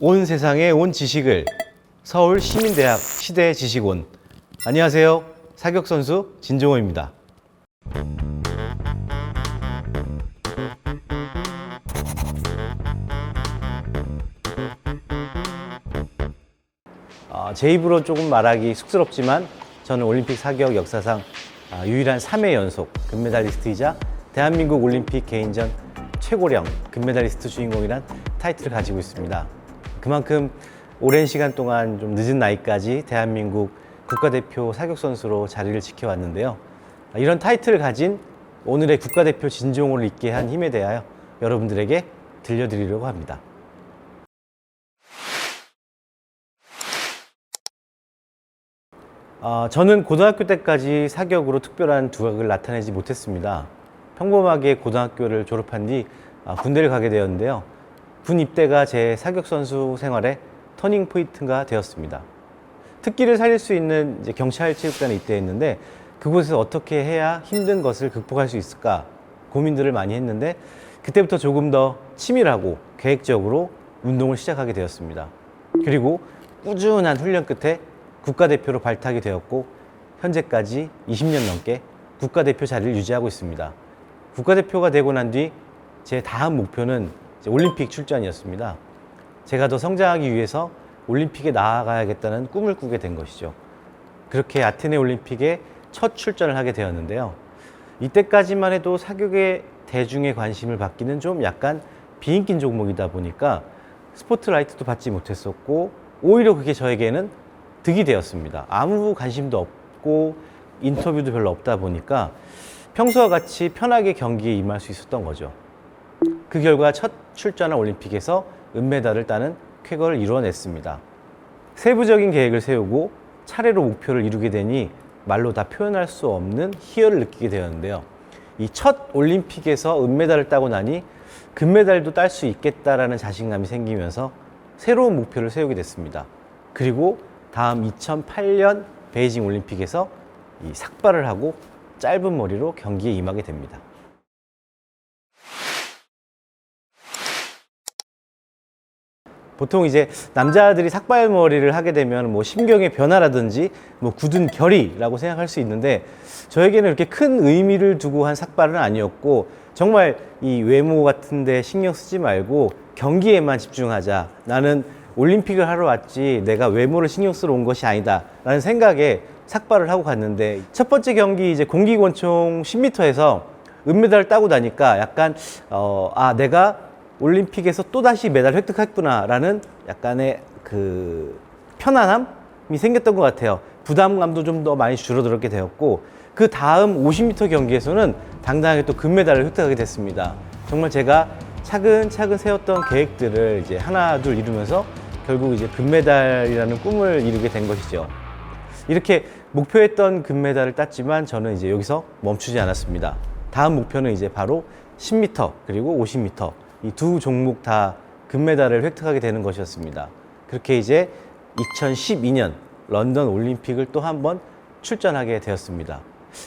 온 세상의 온 지식을 서울시민대학 시대 지식온. 안녕하세요. 사격선수 진종호입니다. 제 입으로 조금 말하기 쑥스럽지만 저는 올림픽 사격 역사상 유일한 3회 연속 금메달리스트이자 대한민국 올림픽 개인전 최고령 금메달리스트 주인공이란 타이틀을 가지고 있습니다. 그만큼 오랜 시간 동안 좀 늦은 나이까지 대한민국 국가대표 사격선수로 자리를 지켜왔는데요. 이런 타이틀을 가진 오늘의 국가대표 진종호를 있게 한 힘에 대하여 여러분들에게 들려드리려고 합니다. 저는 고등학교 때까지 사격으로 특별한 두각을 나타내지 못했습니다. 평범하게 고등학교를 졸업한 뒤 군대를 가게 되었는데요. 군 입대가 제 사격선수 생활의 터닝 포인트가 되었습니다. 특기를 살릴 수 있는 경찰체육단에 입대했는데 그곳에서 어떻게 해야 힘든 것을 극복할 수 있을까 고민들을 많이 했는데 그때부터 조금 더 치밀하고 계획적으로 운동을 시작하게 되었습니다. 그리고 꾸준한 훈련 끝에 국가대표로 발탁이 되었고 현재까지 20년 넘게 국가대표 자리를 유지하고 있습니다. 국가대표가 되고 난 뒤 제 다음 목표는 올림픽 출전이었습니다. 제가 더 성장하기 위해서 올림픽에 나아가야겠다는 꿈을 꾸게 된 것이죠. 그렇게 아테네 올림픽에 첫 출전을 하게 되었는데요. 이때까지만 해도 사격의 대중의 관심을 받기는 좀 약간 비인기 종목이다 보니까 스포트라이트도 받지 못했었고 오히려 그게 저에게는 득이 되었습니다. 아무 관심도 없고 인터뷰도 별로 없다 보니까 평소와 같이 편하게 경기에 임할 수 있었던 거죠. 그 결과 첫 출전한 올림픽에서 은메달을 따는 쾌거를 이루어냈습니다. 세부적인 계획을 세우고 차례로 목표를 이루게 되니 말로 다 표현할 수 없는 희열을 느끼게 되었는데요. 이 첫 올림픽에서 은메달을 따고 나니 금메달도 딸 수 있겠다라는 자신감이 생기면서 새로운 목표를 세우게 됐습니다. 그리고 다음 2008년 베이징 올림픽에서 이 삭발을 하고 짧은 머리로 경기에 임하게 됩니다. 보통 이제 남자들이 삭발머리를 하게 되면 뭐 심경의 변화라든지 뭐 굳은 결이라고 생각할 수 있는데 저에게는 이렇게 큰 의미를 두고 한 삭발은 아니었고 정말 이 외모 같은 데 신경 쓰지 말고 경기에만 집중하자. 나는 올림픽을 하러 왔지 내가 외모를 신경 쓰러 온 것이 아니다 라는 생각에 삭발을 하고 갔는데 첫 번째 경기 이제 공기권총 10m에서 은메달을 따고 나니까 약간 내가 올림픽에서 또다시 메달을 획득했구나 라는 약간의 그 편안함이 생겼던 것 같아요. 부담감도 좀 더 많이 줄어들게 되었고 그 다음 50m 경기에서는 당당하게 또 금메달을 획득하게 됐습니다. 정말 제가 차근차근 세웠던 계획들을 이제 하나 둘 이루면서 결국 이제 금메달이라는 꿈을 이루게 된 것이죠. 이렇게 목표했던 금메달을 땄지만 저는 이제 여기서 멈추지 않았습니다. 다음 목표는 이제 바로 10m 그리고 50m 이 두 종목 다 금메달을 획득하게 되는 것이었습니다. 그렇게 이제 2012년 런던 올림픽을 또 한 번 출전하게 되었습니다.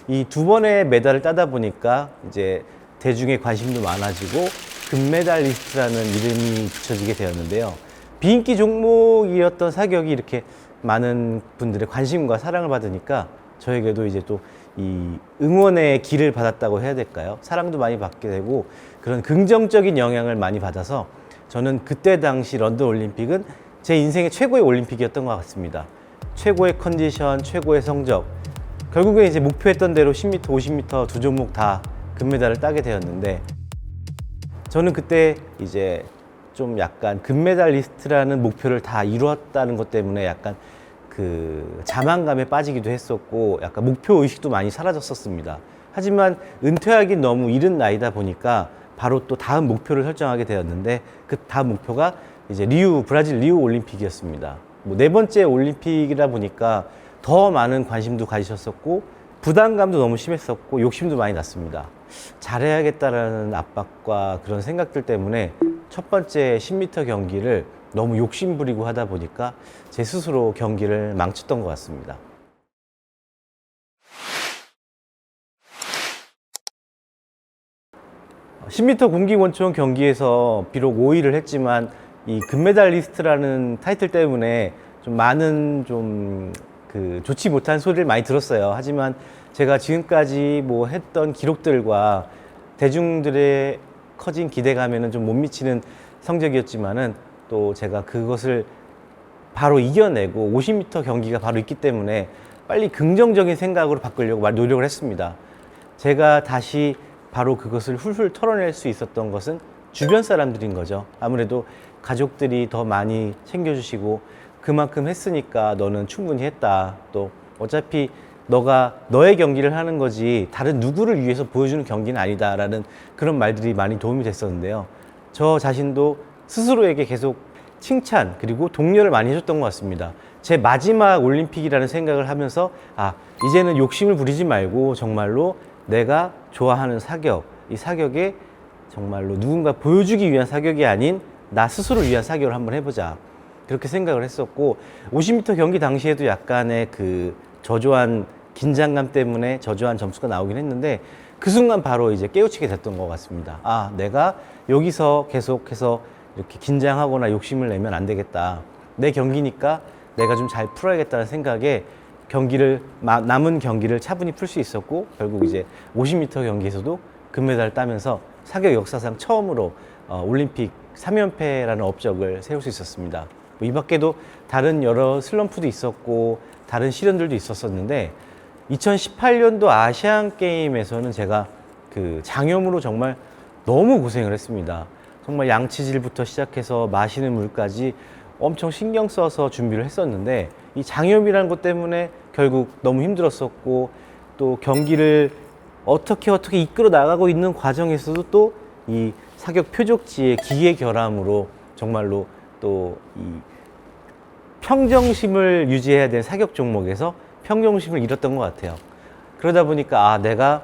이 두 번의 메달을 따다 보니까 이제 대중의 관심도 많아지고 금메달리스트라는 이름이 붙여지게 되었는데요. 비인기 종목이었던 사격이 이렇게 많은 분들의 관심과 사랑을 받으니까 저에게도 이제 또 이 응원의 길을 받았다고 해야 될까요? 사랑도 많이 받게 되고 그런 긍정적인 영향을 많이 받아서 저는 그때 당시 런던 올림픽은 제 인생의 최고의 올림픽이었던 것 같습니다. 최고의 컨디션, 최고의 성적. 결국에 이제 목표했던 대로 10m, 50m 두 종목 다 금메달을 따게 되었는데 저는 그때 이제 좀 약간 금메달리스트라는 목표를 다 이루었다는 것 때문에 약간 그 자만감에 빠지기도 했었고 약간 목표 의식도 많이 사라졌었습니다. 하지만 은퇴하기 너무 이른 나이다 보니까 바로 또 다음 목표를 설정하게 되었는데 그 다음 목표가 이제 브라질 리우 올림픽이었습니다. 뭐 네 번째 올림픽이다 보니까 더 많은 관심도 가지셨었고 부담감도 너무 심했었고 욕심도 많이 났습니다. 잘해야겠다라는 압박과 그런 생각들 때문에 첫 번째 10m 경기를 너무 욕심부리고 하다 보니까 제 스스로 경기를 망쳤던 것 같습니다. 10m 공기권총 경기에서 비록 5위를 했지만 이 금메달리스트라는 타이틀 때문에 좀 많은 좋지 못한 소리를 많이 들었어요. 하지만 제가 지금까지 뭐 했던 기록들과 대중들의 커진 기대감에는 좀 못 미치는 성적이었지만은 또 제가 그것을 바로 이겨내고 50m 경기가 바로 있기 때문에 빨리 긍정적인 생각으로 바꾸려고 많이 노력을 했습니다. 제가 다시 바로 그것을 훌훌 털어낼 수 있었던 것은 주변 사람들인 거죠. 아무래도 가족들이 더 많이 챙겨주시고 그만큼 했으니까 너는 충분히 했다. 또 어차피 너가 너의 경기를 하는 거지 다른 누구를 위해서 보여주는 경기는 아니다라는 그런 말들이 많이 도움이 됐었는데요. 저 자신도 스스로에게 계속 칭찬 그리고 독려를 많이 해줬던 것 같습니다. 제 마지막 올림픽이라는 생각을 하면서 이제는 욕심을 부리지 말고 정말로 내가 좋아하는 사격, 이 사격에 정말로 누군가 보여주기 위한 사격이 아닌 나 스스로를 위한 사격을 한번 해보자. 그렇게 생각을 했었고 50m 경기 당시에도 약간의 그 저조한 긴장감 때문에 저조한 점수가 나오긴 했는데 그 순간 바로 이제 깨우치게 됐던 것 같습니다. 내가 여기서 계속해서 이렇게 긴장하거나 욕심을 내면 안 되겠다. 내 경기니까 내가 좀 잘 풀어야겠다는 생각에 남은 경기를 차분히 풀 수 있었고 결국 이제 50m 경기에서도 금메달을 따면서 사격 역사상 처음으로 올림픽 3연패라는 업적을 세울 수 있었습니다. 이 밖에도 다른 여러 슬럼프도 있었고 다른 시련들도 있었었는데 2018년도 아시안 게임에서는 제가 그 장염으로 정말 너무 고생을 했습니다. 정말 양치질부터 시작해서 마시는 물까지 엄청 신경 써서 준비를 했었는데 이 장염이라는 것 때문에 결국 너무 힘들었었고 또 경기를 어떻게 이끌어 나가고 있는 과정에서도 또 이 사격 표적지의 기계 결함으로 정말로 또 이 평정심을 유지해야 되는 사격 종목에서 평정심을 잃었던 것 같아요. 그러다 보니까 내가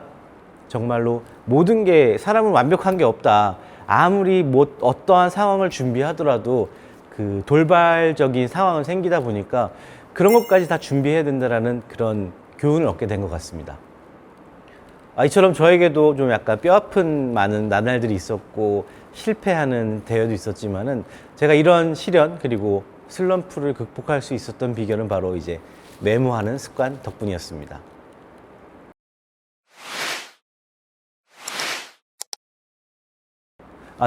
정말로 모든 게 사람은 완벽한 게 없다. 아무리 어떠한 상황을 준비하더라도 그 돌발적인 상황이 생기다 보니까 그런 것까지 다 준비해야 된다라는 그런 교훈을 얻게 된 것 같습니다. 이처럼 저에게도 좀 약간 뼈아픈 많은 나날들이 있었고 실패하는 대회도 있었지만은 제가 이런 시련 그리고 슬럼프를 극복할 수 있었던 비결은 바로 이제 메모하는 습관 덕분이었습니다.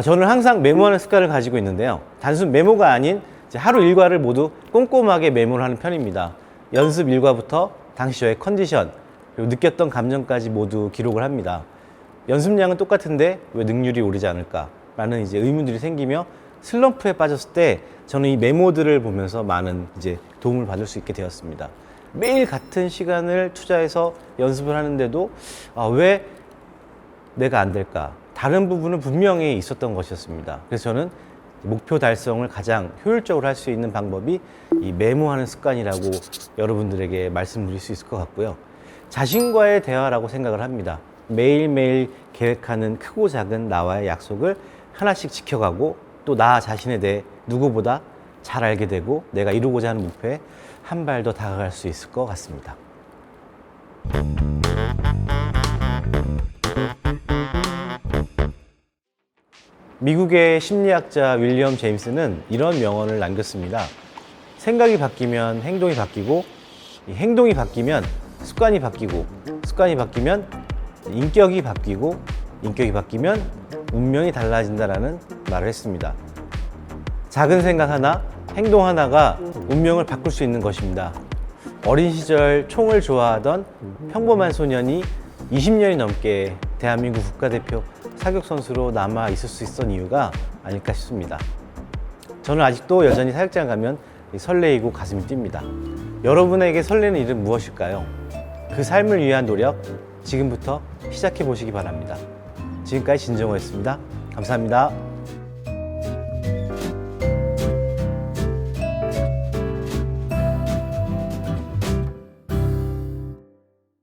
저는 항상 메모하는 습관을 가지고 있는데요. 단순 메모가 아닌 이제 하루 일과를 모두 꼼꼼하게 메모를 하는 편입니다. 연습 일과부터 당시 저의 컨디션, 그리고 느꼈던 감정까지 모두 기록을 합니다. 연습량은 똑같은데 왜 능률이 오르지 않을까라는 이제 의문들이 생기며 슬럼프에 빠졌을 때 저는 이 메모들을 보면서 많은 이제 도움을 받을 수 있게 되었습니다. 매일 같은 시간을 투자해서 연습을 하는데도 왜 내가 안 될까? 다른 부분은 분명히 있었던 것이었습니다. 그래서 저는 목표 달성을 가장 효율적으로 할 수 있는 방법이 이 메모하는 습관이라고 여러분들에게 말씀드릴 수 있을 것 같고요. 자신과의 대화라고 생각을 합니다. 매일매일 계획하는 크고 작은 나와의 약속을 하나씩 지켜가고 또 나 자신에 대해 누구보다 잘 알게 되고 내가 이루고자 하는 목표에 한 발 더 다가갈 수 있을 것 같습니다. 미국의 심리학자 윌리엄 제임스는 이런 명언을 남겼습니다. 생각이 바뀌면 행동이 바뀌고, 이 행동이 바뀌면 습관이 바뀌고, 습관이 바뀌면 인격이 바뀌고, 인격이 바뀌면 운명이 달라진다라는 말을 했습니다. 작은 생각 하나, 행동 하나가 운명을 바꿀 수 있는 것입니다. 어린 시절 총을 좋아하던 평범한 소년이 20년이 넘게 대한민국 국가대표 사격선수로 남아 있을 수 있었던 이유가 아닐까 싶습니다. 저는 아직도 여전히 사격장 가면 설레이고 가슴이 뜁니다. 여러분에게 설레는 일은 무엇일까요? 그 삶을 위한 노력 지금부터 시작해 보시기 바랍니다. 지금까지 진정호였습니다. 감사합니다.